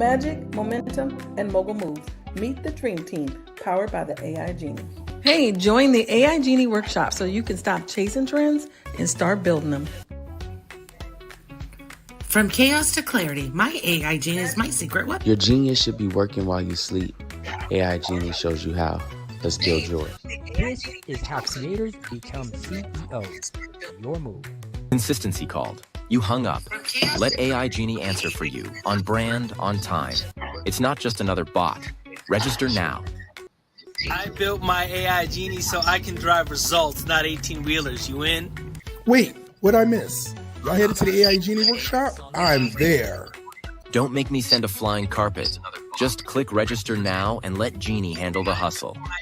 Magic, momentum, and mogul moves. Meet the Dream Team, powered by the AI Genie. Hey, join the AI Genie workshop so you can stop chasing trends and start building them. From chaos to clarity, my AI Genie is my secret weapon. Your genius should be working while you sleep. AI Genie shows you how. Let's build yours. This is how creators become CEOs. Your move. Consistency called. You hung up. Let AI Genie answer for you. On brand, on time. It's not just another bot. Register now. I built my AI Genie so I can drive results, not 18-wheelers. You in? Wait, what'd I miss? Y'all headed to the AI Genie workshop? I'm there. Don't make me send a flying carpet. Just click register now and let Genie handle the hustle. My AI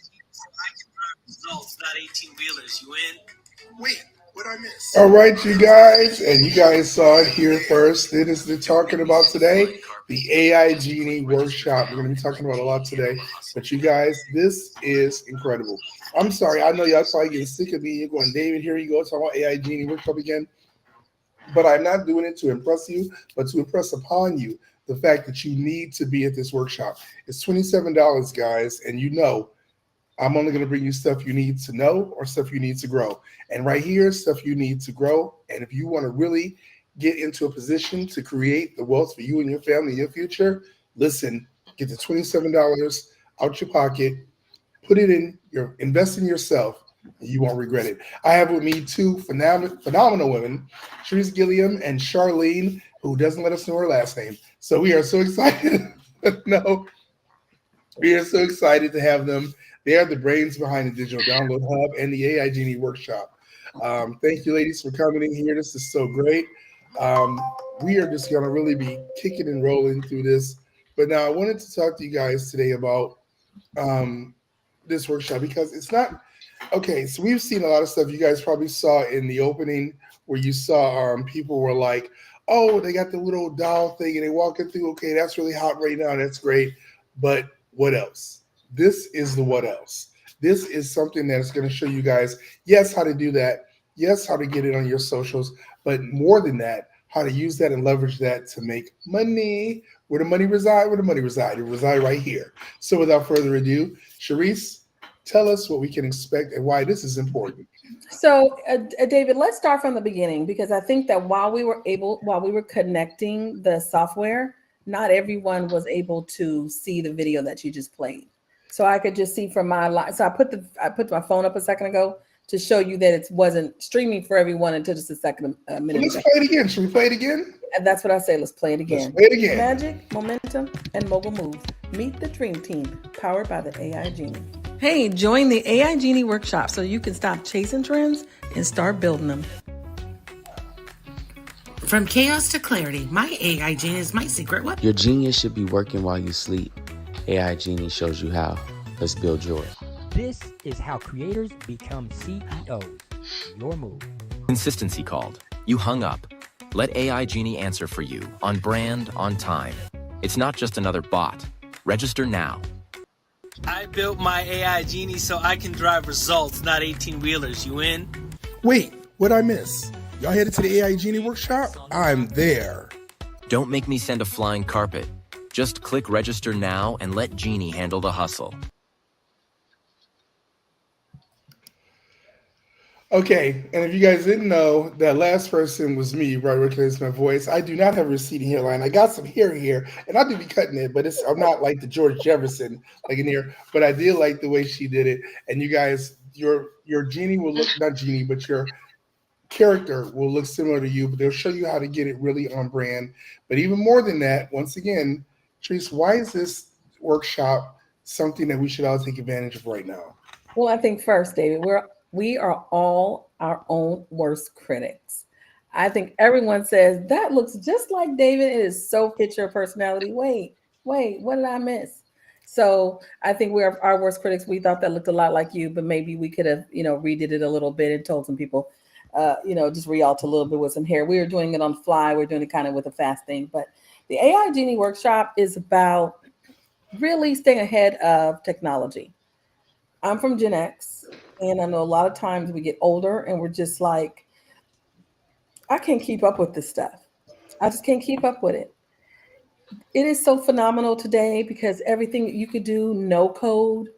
Genie so I can drive results, not 18-wheelers. You in? Wait, what'd I miss? All right, you guys, and you guys saw it here first. It is the talking about today, the AI Genie workshop. We're going to be talking about a lot today, but you guys, this is incredible. I'm sorry, I know y'all probably getting sick of me. You're going, David, here you go, talking about AI Genie workshop again. But I'm not doing it to impress you, but to impress upon you the fact that you need to be at this workshop. It's $27, guys, and you know I'm only going to bring you stuff you need to know or stuff you need to grow. And right here, stuff you need to grow. And if you want to really get into a position to create the wealth for you and your family in your future, listen, get the $27 out your pocket, put it in your, invest in yourself, and you won't regret it. I have with me two phenomenal women, Sharice Gilliam and Charlene, who doesn't let us know her last name. So we are so excited. We are so excited to have them. They are the brains behind the Digital Download Hub and the AI Genie Workshop. Thank you, ladies, for coming in here. This is so great. We are just going to really be kicking and rolling through this. But now I wanted to talk to you guys today about this workshop because it's not okay. So we've seen a lot of stuff. You guys probably saw in the opening where you saw people were like, "Oh, they got the little doll thing and they walking through. Okay, that's really hot right now. That's great." But what else? This is the what else. This is something that's going to show you guys, yes, how to do that. Yes, how to get it on your socials. But more than that, how to use that and leverage that to make money. Where the money reside? Where the money reside? It reside right here. So without further ado, Sharice, tell us what we can expect and why this is important. So, David, let's start from the beginning because I think that while we were connecting the software, not everyone was able to see the video that you just played. So I could just see from my live. So I put my phone up a second ago to show you that it wasn't streaming for everyone until just a second minute. Let's play it again. Should we play it again? And that's what I say. Let's play it again. Let's play it again. Magic, momentum, and mogul moves. Meet the Dream Team, powered by the AI Genie. Hey, join the AI Genie workshop so you can stop chasing trends and start building them. From chaos to clarity, my AI Genie is my secret weapon. Your genius should be working while you sleep. AI Genie shows you how. Let's build yours. This is how creators become CEOs. Your move. Consistency called. You hung up. Let AI Genie answer for you. On brand, on time. It's not just another bot. Register now. I built my AI Genie so I can drive results, not 18-wheelers. You in? Wait, what'd I miss? Y'all headed to the AI Genie workshop? I'm there. Don't make me send a flying carpet. Just click register now and let Genie handle the hustle. Okay, and if you guys didn't know, that last person was me, right? Recognize my voice. I do not have a receding hairline. I got some hair here, and I do be cutting it, but I'm not like the George Jefferson like in here. But I did like the way she did it. And you guys, your Genie will look not Genie, but your character will look similar to you. But they'll show you how to get it really on brand. But even more than that, once again, Trace, why is this workshop something that we should all take advantage of right now? Well, I think first, David, we are all our own worst critics. I think everyone says that looks just like David. It is so fit your personality. Wait, what did I miss? So I think we're our worst critics. We thought that looked a lot like you, but maybe we could have, redid it a little bit and told some people, just re-alter a little bit with some hair. We were doing it on the fly. We're doing it kind of with a fast thing, but the AI Genie workshop is about really staying ahead of technology. I'm from Gen X, and I know a lot of times we get older and we're just like, I can't keep up with this stuff. I just can't keep up with it. It is so phenomenal today because everything you could do, no code,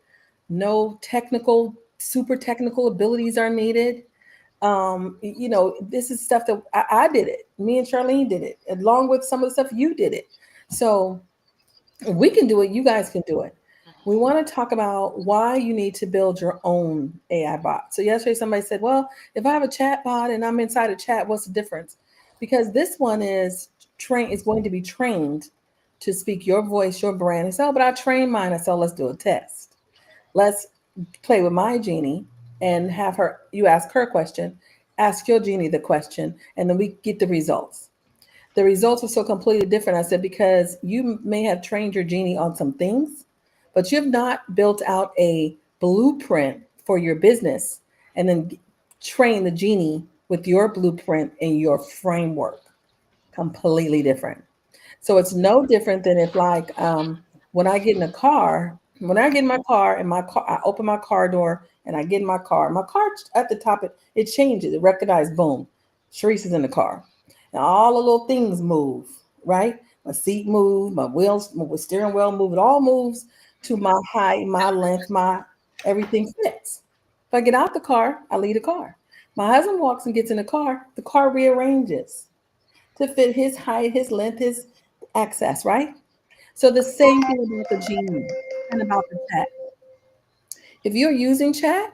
no technical, super technical abilities are needed. This is stuff that I did it. Me and Charlene did it, along with some of the stuff you did it. So we can do it. You guys can do it. We want to talk about why you need to build your own AI bot. So yesterday somebody said, well, if I have a chat bot and I'm inside a chat, what's the difference? Because this one is going to be trained to speak your voice, your brand. And so, but I trained mine. I said, let's do a test. Let's play with my genie and have her, you ask her a question, ask your genie the question, and then we get the results. The results are so completely different. I said, because you may have trained your genie on some things, but you've not built out a blueprint for your business and then train the genie with your blueprint and your framework. Completely different. So it's no different than if like when I get in a car, when I get in my car and my car, I open my car door and I get in my car at the top, it changes, it recognizes, boom, Sharice is in the car. And all the little things move, right? My seat moves, my wheels, my steering wheel move, it all moves to my height, my length, my everything fits. If I get out the car, I leave the car. My husband walks and gets in the car rearranges to fit his height, his length, his access, right? So the same thing about the genie and about the chat. If you're using chat,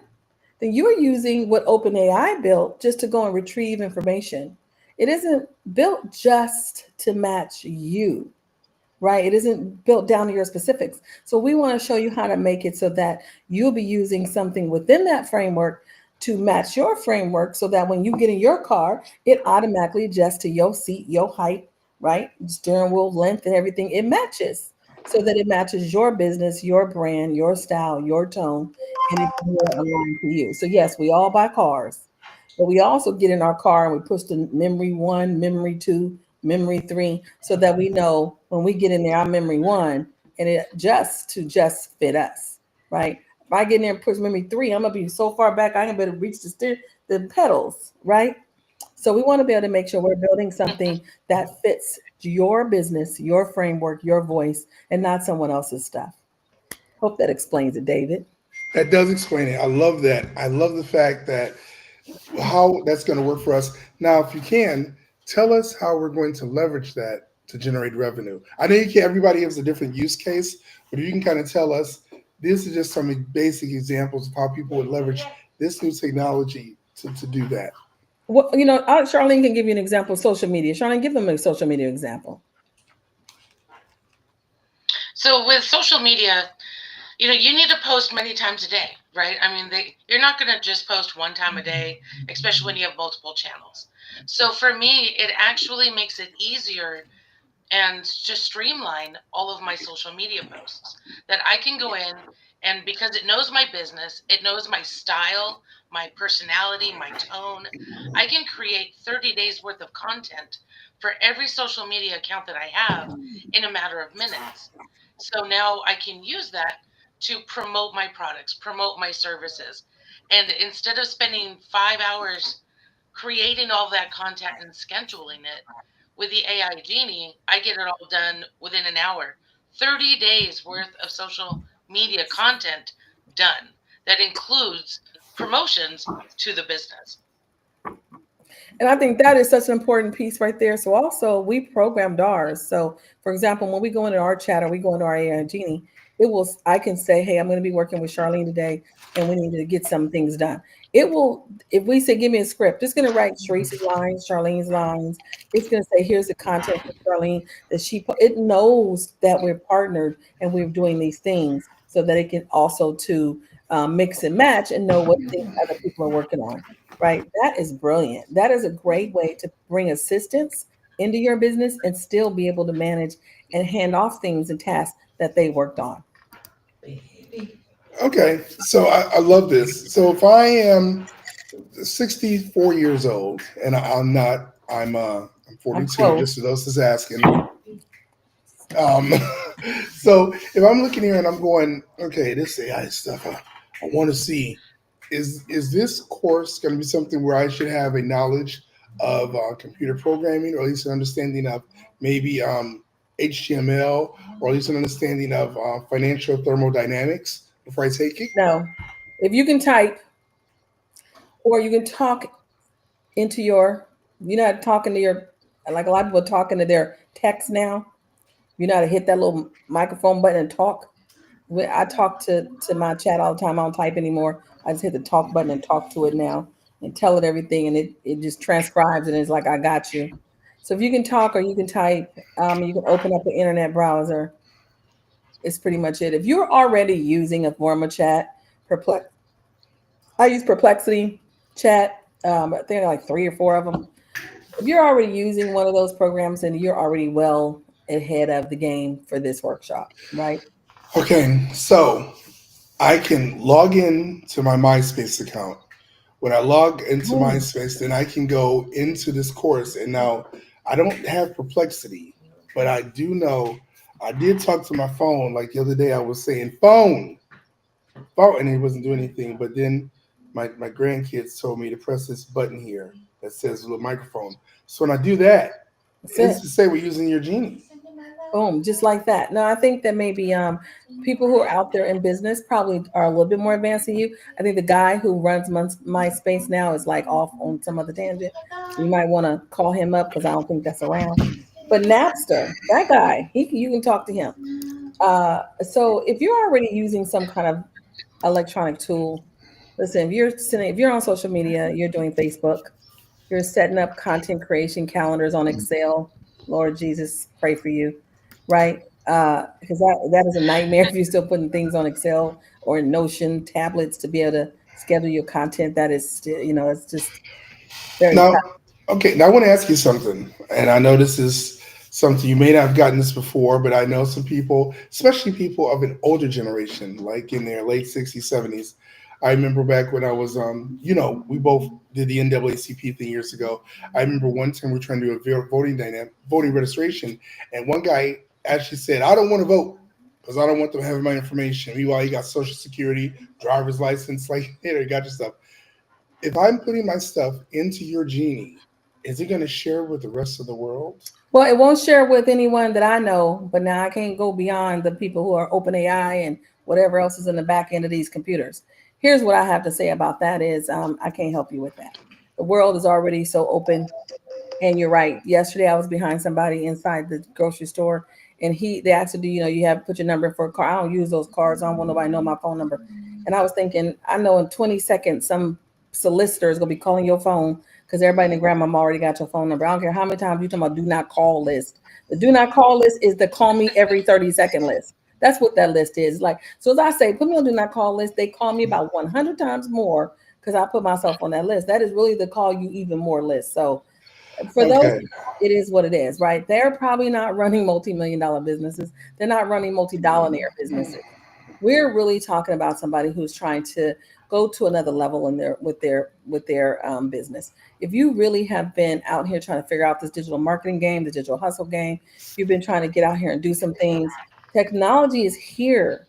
then you're using what OpenAI built just to go and retrieve information. It isn't built just to match you, right? It isn't built down to your specifics. So we want to show you how to make it so that you'll be using something within that framework to match your framework so that when you get in your car, it automatically adjusts to your seat, your height, right? Steering wheel length and everything. It matches so that it matches your business, your brand, your style, your tone, and it's more aligned to you. So yes, we all buy cars, but we also get in our car and we push the memory one, memory two, memory three, so that we know when we get in there, our memory one, and it adjusts to just fit us, right? If I get in there and push memory three, I'm gonna be so far back I can better reach the pedals, right? So we want to be able to make sure we're building something that fits your business, your framework, your voice, and not someone else's stuff. Hope that explains it, David. That does explain it. I love that. I love the fact that how that's going to work for us. Now, if you can, tell us how we're going to leverage that to generate revenue. I know you can, everybody has a different use case, but if you can kind of tell us, this is just some basic examples of how people would leverage this new technology to do that. Well, Charlene can give you an example of social media. Charlene, give them a social media example. So with social media, you need to post many times a day, right? I mean, you're not going to just post one time a day, especially when you have multiple channels. So for me, it actually makes it easier and just streamline all of my social media posts that I can go in, and because it knows my business, it knows my style, my personality, my tone, I can create 30 days worth of content for every social media account that I have in a matter of minutes. So now I can use that to promote my products, promote my services. And instead of spending 5 hours creating all that content and scheduling it, with the AI Genie, I get it all done within an hour. 30 days worth of social media content done that includes promotions to the business. And I think that is such an important piece right there. So also we programmed ours. So for example, when we go into our chat or we go into our AI Genie, I can say, hey, I'm going to be working with Charlene today and we need to get some things done. It will, if we say, give me a script, it's going to write Sharice's lines, Charlene's lines. It's going to say, here's the content for Charlene that it knows that we're partnered and we're doing these things so that it can also to mix and match and know what things other people are working on. Right. That is brilliant. That is a great way to bring assistance into your business and still be able to manage and hand off things and tasks that they worked on. Okay, so I love this. So if I am 64 years old and I'm not, I'm 42, close. just for those that's asking. Um, so if I'm looking here and I'm going, okay, this AI stuff, I want to see, is this course going to be something where I should have a knowledge of computer programming or at least an understanding of maybe HTML, or at least an understanding of financial thermodynamics before I take it? No. If you can type or you can talk into your, you're not talking to your, like a lot of people are talking to their text now. You know how to hit that little microphone button and talk. When I talk to my chat all the time, I don't type anymore. I just hit the talk button and talk to it now and tell it everything, and it just transcribes and it's like I got you. So if you can talk or you can type, you can open up the internet browser. It's pretty much it. If you're already using a form of chat, perplex, I use Perplexity Chat. I think there are like 3 or 4 of them. If you're already using one of those programs, then you're already well ahead of the game for this workshop, right? Okay, so I can log in to my MySpace account. When I log into Oh, MySpace, then I can go into this course. And now I don't have Perplexity, but I do know I did talk to my phone. Like the other day, I was saying phone, and it wasn't doing anything. But then my grandkids told me to press this button here that says little microphone. So when I do that, that's it's it. to say we're using your genie. Boom, just like that. No, I think that maybe people who are out there in business probably are a little bit more advanced than you. I think the guy who runs MySpace now is like off on some other tangent. You might want to call him up because I don't think that's around. But Napster, that guy, you can talk to him. So if you're already using some kind of electronic tool, listen, if you're on social media, you're doing Facebook, you're setting up content creation calendars on Excel. Lord Jesus, pray for you, right? Because that is a nightmare if you're still putting things on Excel or Notion tablets to be able to schedule your content. That is still, it's just very Now, tough. okay, now I want to ask you something, and I know this is something you may not have gotten this before, but I know some people, especially people of an older generation, like in their late 60s, 70s. I remember back when I was, we both did the NAACP thing years ago. I remember one time we were trying to do a voting registration, and one guy actually said, "I don't want to vote because I don't want them having my information." Meanwhile, he got Social Security, driver's license, like, hey, you got your stuff. If I'm putting my stuff into your genie, is it going to share with the rest of the world? Well, it won't share with anyone that I know, but now I can't go beyond the people who are OpenAI and whatever else is in the back end of these computers. Here's what I have to say about that is I can't help you with that. The world is already so open. And you're right. Yesterday I was behind somebody inside the grocery store and they asked to you have to put your number for a car. I don't use those cards. I don't want nobody to know my phone number. And I was thinking, I know in 20 seconds some solicitor is gonna be calling your phone because everybody in the grandmama already got your phone number. I don't care how many times you talking about do not call list. The do not call list is the call me every 30-second list. That's what that list is. Like, so as I say, put me on do not call list, they call me about 100 times more because I put myself on that list. That is really the call you even more list. So for those, Okay. it is what it is, right? They're probably not running multi-million-dollar businesses. They're not running multi-dollar businesses. We're really talking about somebody who's trying to go to another level in their with their business. If you really have been out here trying to figure out this digital marketing game, the digital hustle game, you've been trying to get out here and do some things. Technology is here.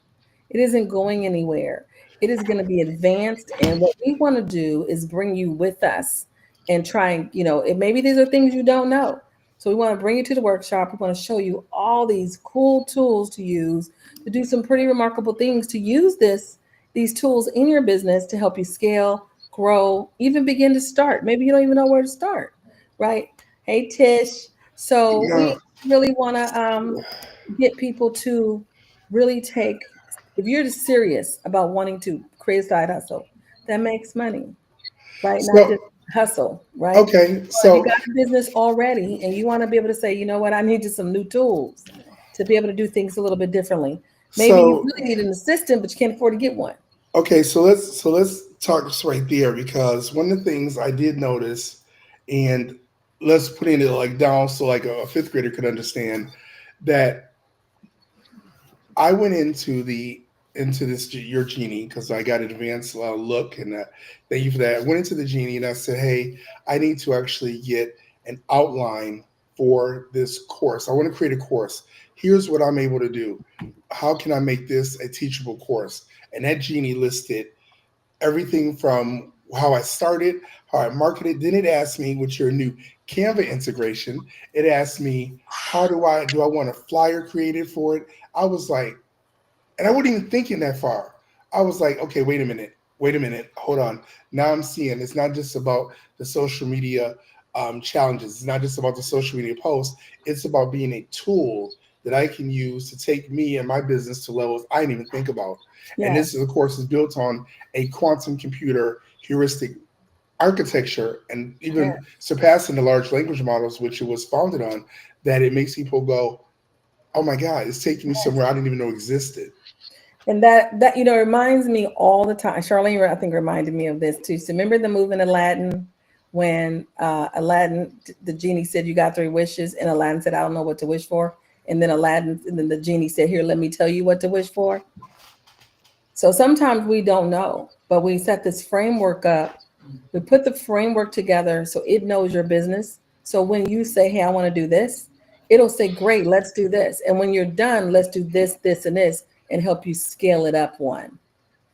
It isn't going anywhere. It is going to be advanced, and what we want to do is bring you with us and try and maybe these are things you don't know. So we want to bring you to the workshop. We want to show you all these cool tools to use to do some pretty remarkable things, to use these tools in your business to help you scale, grow, even begin to start. Maybe you don't even know where to start, right? Hey Tish. So Now, we really want to get people to really take, if you're serious about wanting to create a side hustle that makes money, right? Not so just hustle, right? okay, Or if you so got a business already and you want to be able to say, you know what, I need just some new tools to be able to do things a little bit differently. Maybe you so really need an assistant, but you can't afford to get one. okay, so let's talk this right there because one of the things I did notice, and let's put it like down so like a fifth grader could understand that I went into this your genie because I got an advanced look, and thank you for that. I went into the genie and I said, "Hey, I need to actually get an outline for this course. I want to create a course. Here's what I'm able to do. How can I make this a teachable course?" And that genie listed everything from how I started, how I marketed. Then it asked me, with your new Canva integration, it asked me, how do I want a flyer created for it? I was like, and I wasn't even thinking that far. I was like, okay, wait a minute, hold on. Now I'm seeing it's not just about the social media challenges. It's not just about the social media posts. It's about being a tool that I can use to take me and my business to levels I didn't even think about. And Yes. this, of course, is built on a quantum computer heuristic architecture, and Yes. even surpassing the large language models, which it was founded on, that it makes people go, oh my God, it's taking me somewhere I didn't even know existed. And that reminds me all the time. Charlene, I think, reminded me of this too. So remember the movie in Aladdin when Aladdin, the genie said, "You got three wishes," and Aladdin said, "I don't know what to wish for." And then the genie said, "Here, let me tell you what to wish for." So sometimes we don't know, but we set this framework up. We put the framework together so it knows your business. So when you say, "Hey, I want to do this," it'll say, "Great, let's do this." And when you're done, let's do this, this, and this, and help you scale it up one,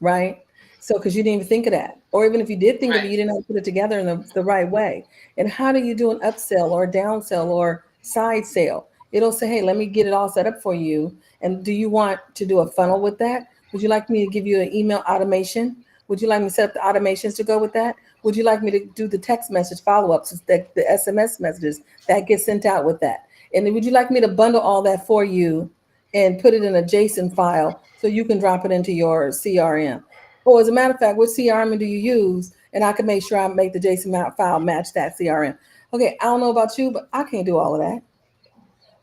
right? So, because you didn't even think of that. Or even if you did think of it, Right. you didn't know how to put it together in the right way. And how do you do an upsell or a downsell or side sale? It'll say, "Hey, let me get it all set up for you. And do you want to do a funnel with that? Would you like me to give you an email automation? Would you like me to set up the automations to go with that? Would you like me to do the text message follow-ups, the SMS messages that get sent out with that? And then would you like me to bundle all that for you and put it in a JSON file so you can drop it into your CRM? Or as a matter of fact, what CRM do you use? And I can make sure I make the JSON file match that CRM. Okay, I don't know about you, but I can't do all of that.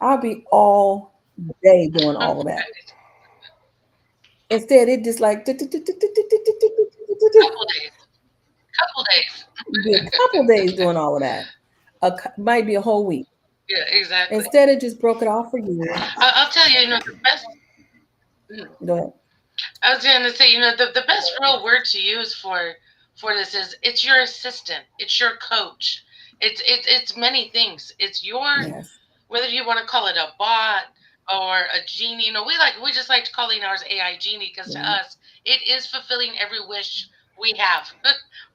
I'll be all day doing all of that. Instead, it just like Couple days. Couple days. be a couple days doing all of that. Might be a whole week. Yeah, exactly. Instead, it just broke it off for you. I'll tell you, the best. mm, Go ahead. I was going to say, the best real word to use for this is it's your assistant, it's your coach, it's many things. It's your, Yes. whether you want to call it a bot or a genie. We just like to calling ours AI genie because to Yeah. us it is fulfilling every wish we have,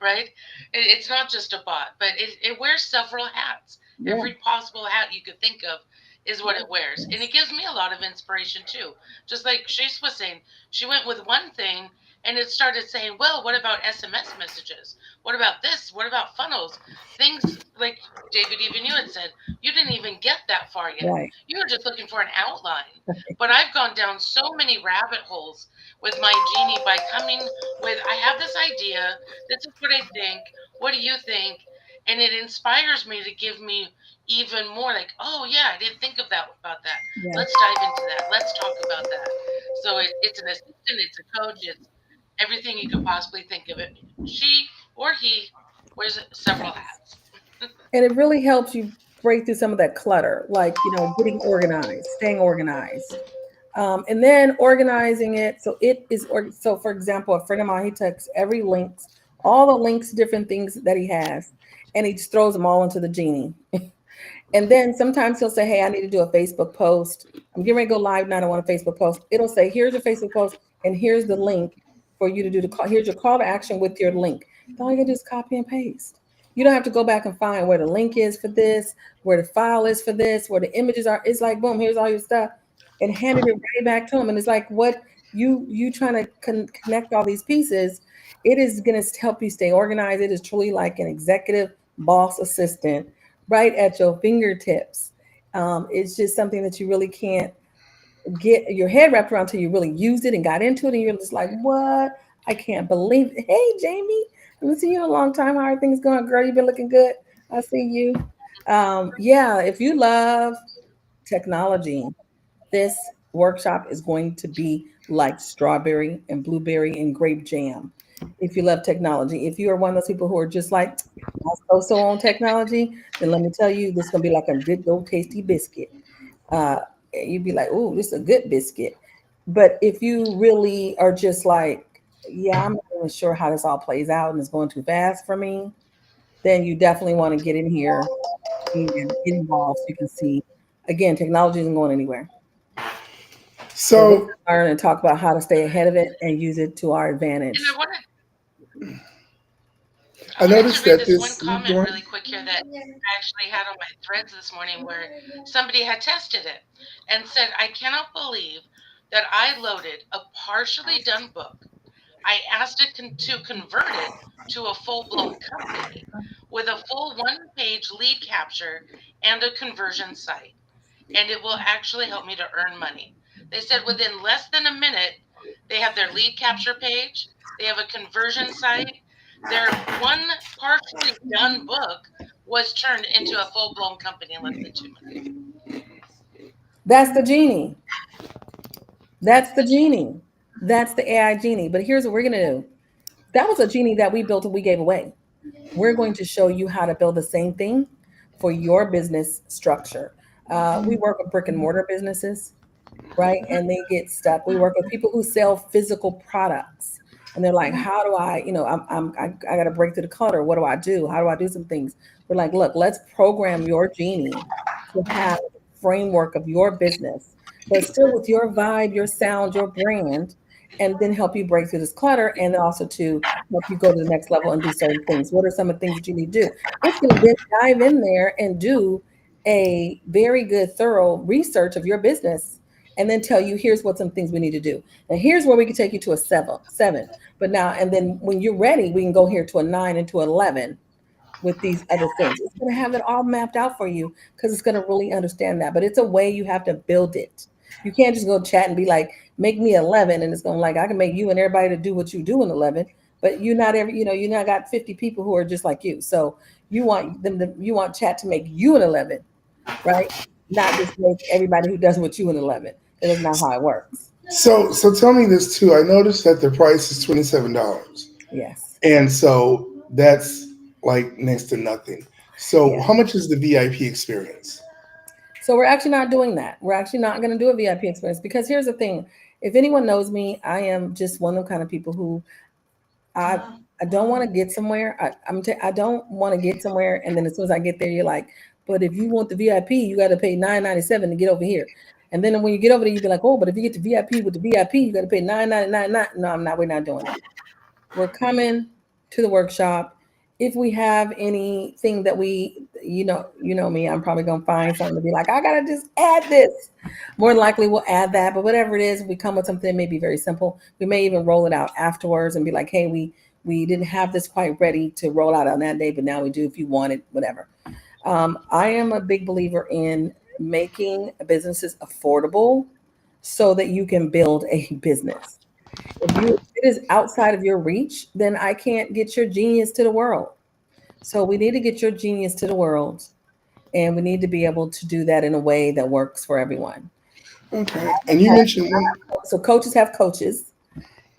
right? It's not just a bot, but it wears several hats. Yeah. Every possible hat you could think of is what it wears, and Yes. it gives me a lot of inspiration too. Just like Chase was saying, she went with one thing and it started saying, well, what about SMS messages? What about this? What about funnels? Things like David, even you had said, you didn't even get that far yet. Right. You were just looking for an outline. But I've gone down so many rabbit holes with my genie by coming with, I have this idea. This is what I think. What do you think? And it inspires me to give me even more like, oh, yeah, I didn't think of that about that. Yeah. Let's dive into that. Let's talk about that. So it's an assistant, it's a coach, it's everything you could possibly think of it. She or he wears several Yes. hats. And it really helps you break through some of that clutter, like, getting organized, staying organized. And then organizing it so it is so for example, a friend of mine, he takes every links, all the links, different things that he has, and he just throws them all into the genie. And then sometimes he'll say, "Hey, I need to do a Facebook post. I'm getting ready to go live now. I want a Facebook post." It'll say, "Here's your Facebook post, and here's the link for you to do the call. Here's your call to action with your link." All you gotta do is copy and paste. You don't have to go back and find where the link is for this, where the file is for this, where the images are. It's like, boom, here's all your stuff, and handed it right back to him. And it's like, what you trying to connect all these pieces. It is going to help you stay organized. It is truly like an executive boss assistant right at your fingertips. It's just something that you really can't get your head wrapped around until you really used it and got into it, and you're just like, "What? I can't believe it." Hey, Jamie, I haven't seen you in a long time. How are things going, girl? You've been looking good. I see you. Yeah, if you love technology, this workshop is going to be like strawberry and blueberry and grape jam. If you love technology, if you are one of those people who are just like, so on technology, then let me tell you, this is gonna be like a good old tasty biscuit. Uh, you'd be like, "Oh, this is a good biscuit." But if you really are just like, "Yeah, I'm not even sure how this all plays out and it's going too fast for me," then you definitely want to get in here and get involved so you can see. Again, technology isn't going anywhere. So we're going So, to learn and talk about how to stay ahead of it and use it to our And I advantage. want to I I wanted to noticed read that this one this. comment Go ahead. really quick here that I actually had on my threads this morning where somebody had tested it and said, I cannot believe that I loaded a partially done book. I asked it to convert it to a full blown company with a full 1 page lead capture and a conversion site. And it will actually help me to earn money. They said within less than a minute, they have their lead capture page, they have a conversion site. Their one partially done book was turned into a full blown company in less than 2 months. That's the genie. That's the genie. That's the AI genie. But here's what we're going to do. That was a genie that we built and we gave away. We're going to show you how to build the same thing for your business structure. We work with brick and mortar businesses, right? And they get stuck. We work with people who sell physical products, and they're like, "How do I? I got to break through the clutter. What do I do? How do I do some things?" We're like, "Look, let's program your genie to have a framework of your business, but still with your vibe, your sound, your brand." And then help you break through this clutter, and also to help you go to the next level and do certain things. What are some of the things that you need to do? It's going to then dive in there and do a very good, thorough research of your business, and then tell you, here's what some things we need to do. And here's where we can take you to a seven. But now, and then when you're ready, we can go here to a 9 and to 11 with these other things. It's going to have it all mapped out for you because it's going to really understand that. But it's a way you have to build it. You can't just go chat and be like, make me 11. And it's going to like, I can make you and everybody to do what you do in 11. But you're not you not got 50 people who are just like you. So you want chat to make you an 11, right? Not just make everybody who does what you an 11. That is not how it works. So tell me this too. I noticed that the price is $27, Yes. and so that's like next to nothing. So Yeah. how much is the VIP experience? So we're actually not doing that. We're actually not going to do a VIP experience because here's the thing. If anyone knows me, I am just one of the kind of people who I I don't want to get somewhere. I don't want to get somewhere, and then as soon as I get there, you're like, but if you want the VIP, you got to pay $9.97 to get over here. And then when you get over there, you be like, oh, but if you get the VIP with the VIP, you got to pay $9.99. No, I'm not. We're not doing that. We're coming to the workshop. If we have anything that you know me, I'm probably gonna find something to be like, I gotta just add this. More than likely, we'll add that. But whatever it is, we come with something that may be very simple. We may even roll it out afterwards and be like, hey, we didn't have this quite ready to roll out on that day, but now we do. If you want it, whatever. I am a big believer in making businesses affordable so that you can build a business. If it is outside of your reach, then I can't get your genius to the world. So we need to get your genius to the world, and we need to be able to do that in a way that works for everyone. Okay. And you mentioned one. So coaches have coaches.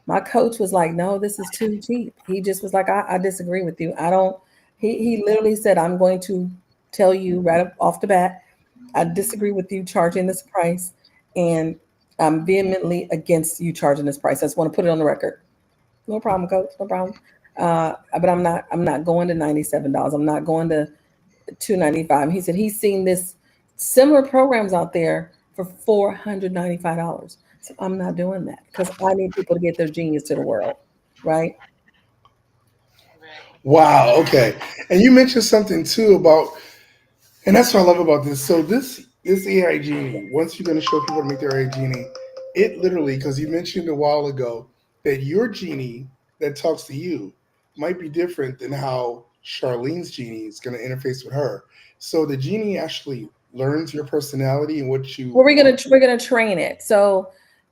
My coach was like, no, this is too cheap. He just was like, I disagree with you. I don't, he literally said, I'm going to tell you right off the bat, I disagree with you charging this price. And I'm vehemently against you charging this price. I just want to put it on the record. No problem, coach. No problem. But I'm not going to $97. I'm not going to 295. He said he's seen this similar programs out there for $495. So I'm not doing that because I need people to get their genius to the world, right? Right. Wow. Okay. And you mentioned something too about, and that's what I love about this. So this AI genie, once you're going to show people to make their AI genie, it literally, because you mentioned a while ago that your genie that talks to you might be different than how Charlene's genie is going to interface with her. So the genie actually learns your personality and what you Well, we're want. gonna we're gonna train it. So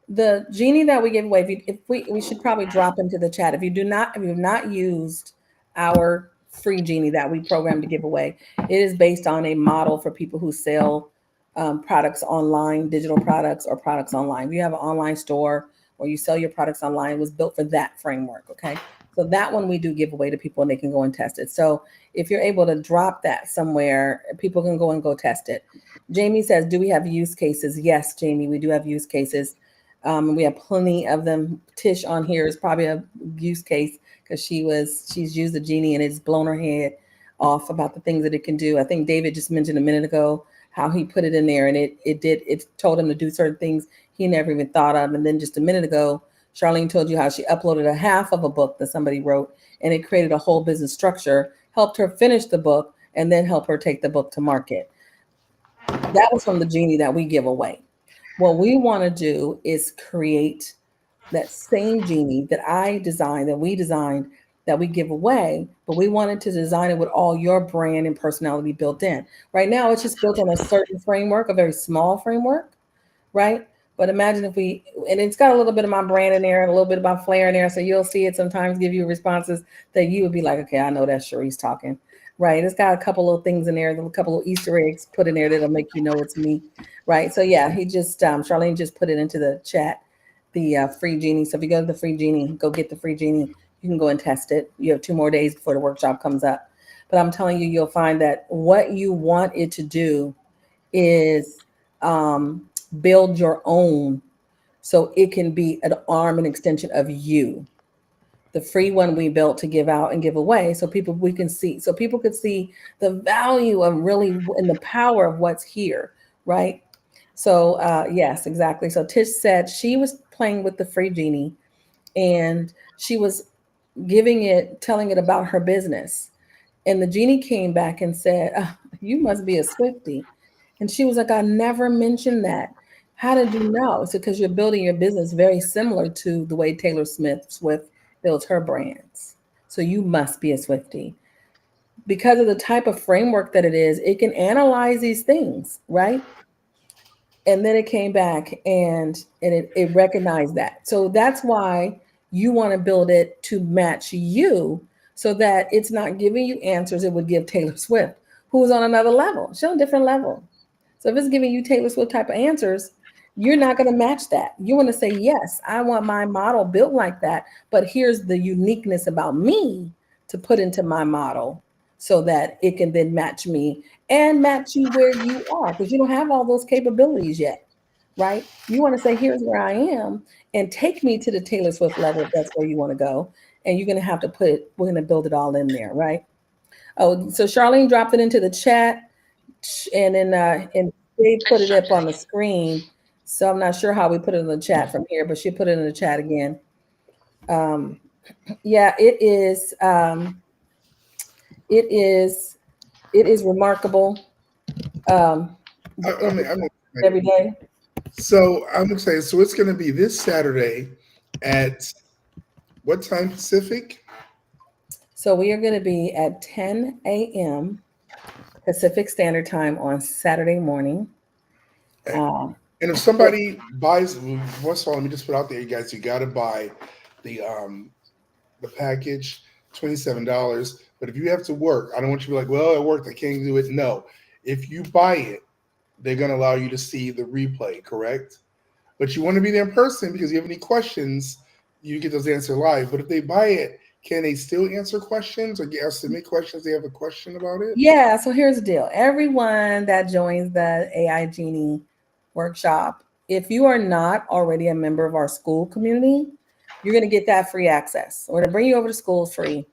the genie that we give away, if we should probably drop into the chat. If you've not used our free genie that we programmed to give away, it is based on a model for people who sell products online, digital products or products online. If you have an online store or you sell your products online, it was built for that framework. Okay. So that one we do give away to people and they can go and test it. So if you're able to drop that somewhere, people can go test it. Jamie says, do we have use cases? Yes, Jamie, we do have use cases. We have plenty of them. Tish on here is probably a use case because she's used the genie and it's blown her head off about the things that it can do. I think David just mentioned a minute ago how he put it in there and it told him to do certain things he never even thought of. And then just a minute ago, Charlene told you how she uploaded a half of a book that somebody wrote, and it created a whole business structure, helped her finish the book, and then help her take the book to market. That was from the genie that we give away. What we want to do is create that same genie that I designed, that we designed, that we give away, but we wanted to design it with all your brand and personality built in. Right now, it's just built on a certain framework, a very small framework, right? But imagine if we, and it's got a little bit of my brand in there and a little bit of my flair in there. So you'll see it sometimes give you responses that you would be like, okay, I know that's Sharice talking, right? It's got a couple of things in there, a couple of Easter eggs put in there that'll make you know it's me, right? So yeah, Charlene just put it into the chat, the free genie. So if you go to the free genie, go get the free genie. You can go and test it. You have 2 more days before the workshop comes up. But I'm telling you, you'll find that what you want it to do is build your own, so it can be an arm and extension of you. The free one we built to give out and give away, so people could see the value of really and the power of what's here, right? So yes, exactly. So Tish said she was playing with the free genie, and she was telling it about her business. And the genie came back and said, "Oh, you must be a Swiftie." And she was like, "I never mentioned that. How did you know?" It's because you're building your business very similar to the way Taylor Swift builds her brands. So you must be a Swiftie. Because of the type of framework that it is, it can analyze these things, right? And then it came back and it recognized that. So that's why you want to build it to match you, so that it's not giving you answers it would give Taylor Swift, who's on another level. She's on a different level. So if it's giving you Taylor Swift type of answers, you're not going to match that. You want to say, yes, I want my model built like that, but here's the uniqueness about me to put into my model so that it can then match me and match you where you are, because you don't have all those capabilities yet, right? You want to say, here's where I am, and take me to the Taylor Swift level if that's where you want to go. And you're going to have to we're going to build it all in there, right? Oh, so Charlene dropped it into the chat, and then and they put it up on the screen. So I'm not sure how we put it in the chat from here, but she put it in the chat again. Yeah, it is. It is remarkable. I'm Every day. So I'm excited. So it's going to be this Saturday at what time Pacific? So we are going to be at 10 a.m. Pacific Standard Time on Saturday morning. And if somebody buys, first of all, let me just put out there, you guys, you got to buy the package, $27. But if you have to work, I don't want you to be like, well, I worked, I can't do it. No, if you buy it, they're going to allow you to see the replay, correct? But you want to be there in person, because if you have any questions, you get those answered live. But if they buy it, can they still answer questions or submit questions? They have a question about it? Yeah, so here's the deal. Everyone that joins the AI Genie workshop, if you are not already a member of our school community, you're going to get that free access. We're going to bring you over to school free.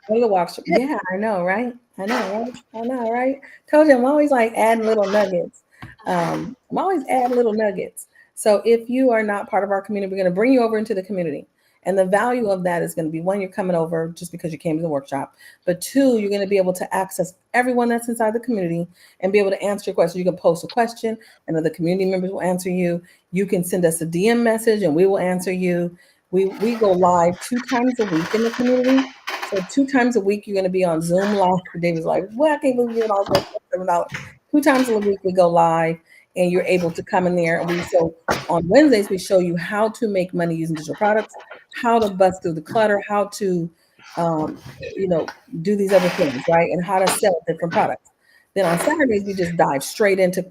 Go to the workshop. Yeah, I know, right? I know, right? Told you I'm always like adding little nuggets. I'm always adding little nuggets. So if you are not part of our community, we're going to bring you over into the community. And the value of that is going to be, one, you're coming over just because you came to the workshop, but 2, you're going to be able to access everyone that's inside the community and be able to answer your questions. You can post a question and other community members will answer you. You can send us a DM message and we will answer you. We go live 2 times a week in the community. So 2 times a week, you're going to be on Zoom live. David's like, well, I can't believe you're all $7. 2 times a week we go live, and you're able to come in there. And so on Wednesdays, we show you how to make money using digital products, how to bust through the clutter, how to, do these other things, right? And how to sell different products. Then on Saturdays, we just dive straight into,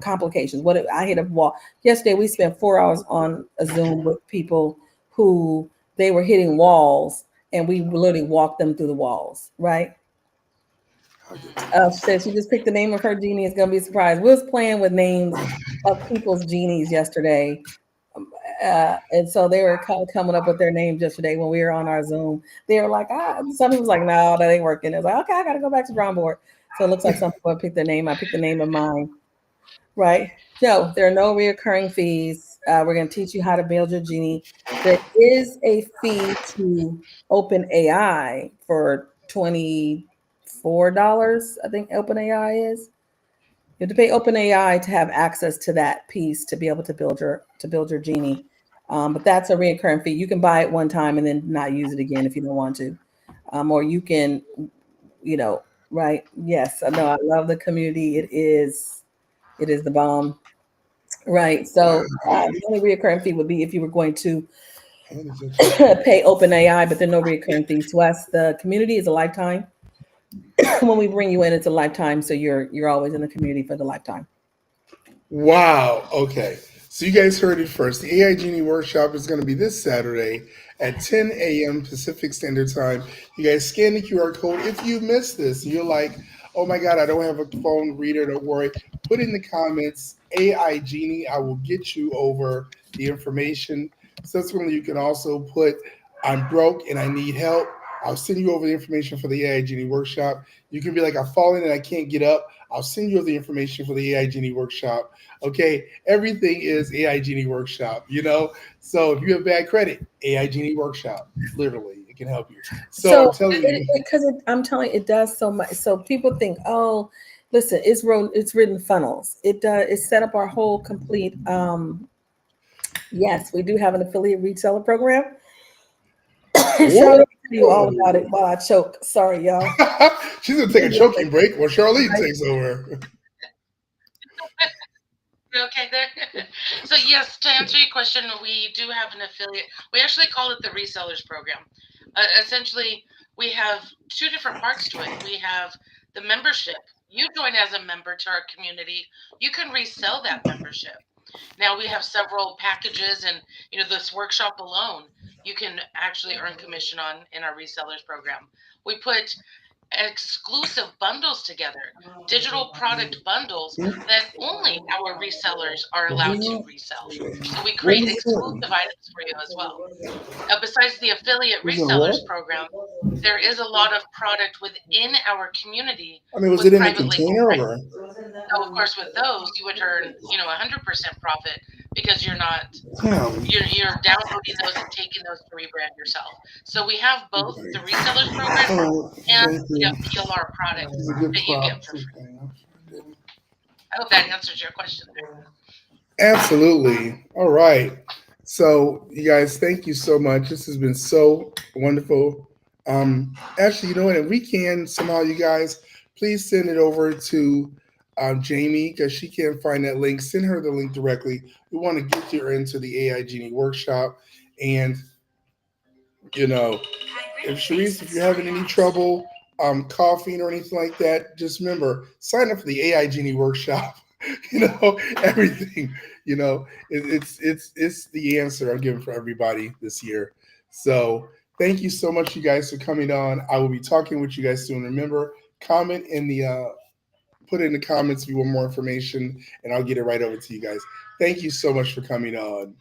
complications. I hit a wall. Yesterday, we spent 4 hours on a Zoom with people who they were hitting walls, and we literally walked them through the walls, right? Said she just picked the name of her genie. It's going to be a surprise. We was playing with names of people's genies yesterday. And so they were coming up with their names yesterday when we were on our Zoom. They were like, some people was like, no, that ain't working. It's like, okay, I got to go back to drawing board. So it looks like some people picked their name. I picked the name of mine, right? No, there are no reoccurring fees. We're going to teach you how to build your genie. There is a fee to Open AI for $24. I think Open AI is. You have to pay OpenAI to have access to that piece to be able to build your genie. But that's a recurring fee. You can buy it one time and then not use it again if you don't want to, or you can, you know, right? Yes, I know. I love the community. It is the bomb, right? So the only recurring fee would be if you were going to pay OpenAI, but there's no recurring fees to us. The community is a lifetime. When we bring you in, it's a lifetime, so you're always in the community for the lifetime. Wow. Okay. So you guys heard it first. The AI Genie workshop is going to be this Saturday at 10 a.m. Pacific Standard Time. You guys scan the QR code. If you missed this, you're like, oh my God, I don't have a phone reader. Don't worry. Put in the comments, AI Genie. I will get you over the information. Subsequently, you can also put, I'm broke and I need help. I'll send you over the information for the AI Genie workshop. You can be like, I've fallen and I can't get up. I'll send you over the information for the AI Genie workshop. Okay, everything is AI Genie workshop, you know? So if you have bad credit, AI Genie workshop, literally, it can help you. So I'm So telling you, because I'm telling you, it does so much. So people think, oh, listen, it's written funnels. It does. It set up our whole complete. Yes, we do have an affiliate reseller program. Charlotte whoa. will tell you all about it while I choke. Sorry, y'all. She's gonna take a choking break while Charlene takes over. You okay there? So yes, to answer your question, we do have an affiliate. We actually call it the resellers program. Essentially, we have two different parts to it. We have the membership. You join as a member to our community. You can resell that membership. Now we have several packages, and this workshop alone, you can actually earn commission on in our resellers program. We put exclusive bundles together, digital product bundles that only our resellers are allowed to resell. So we create exclusive items for you as well. Besides the affiliate Was it what? resellers program, there is a lot of product within our community I mean, was it with in a private label container pricing. or? So of course, with those, you would earn 100% profit because Damn. you're downloading those and taking those to rebrand yourself. So we have both the resellers program Oh, and thank we you. have PLR It's products a good that you prop get for too. free. I hope that answers your question Absolutely. All right. So, you guys, thank you so much. This has been so wonderful. Actually, you know what? If we can somehow, you guys, please send it over to Jamie because she can't find that link. Send her the link directly. We want to get her into the AI Genie workshop. And, you know, if Sharice, if you're having any trouble coughing or anything like that, just remember, sign up for the AI Genie workshop. Everything. It's the answer I'm giving for everybody this year. So thank you so much, you guys, for coming on. I will be talking with you guys soon. Remember, comment in the put in the comments if you want more information, and I'll get it right over to you guys. Thank you so much for coming on.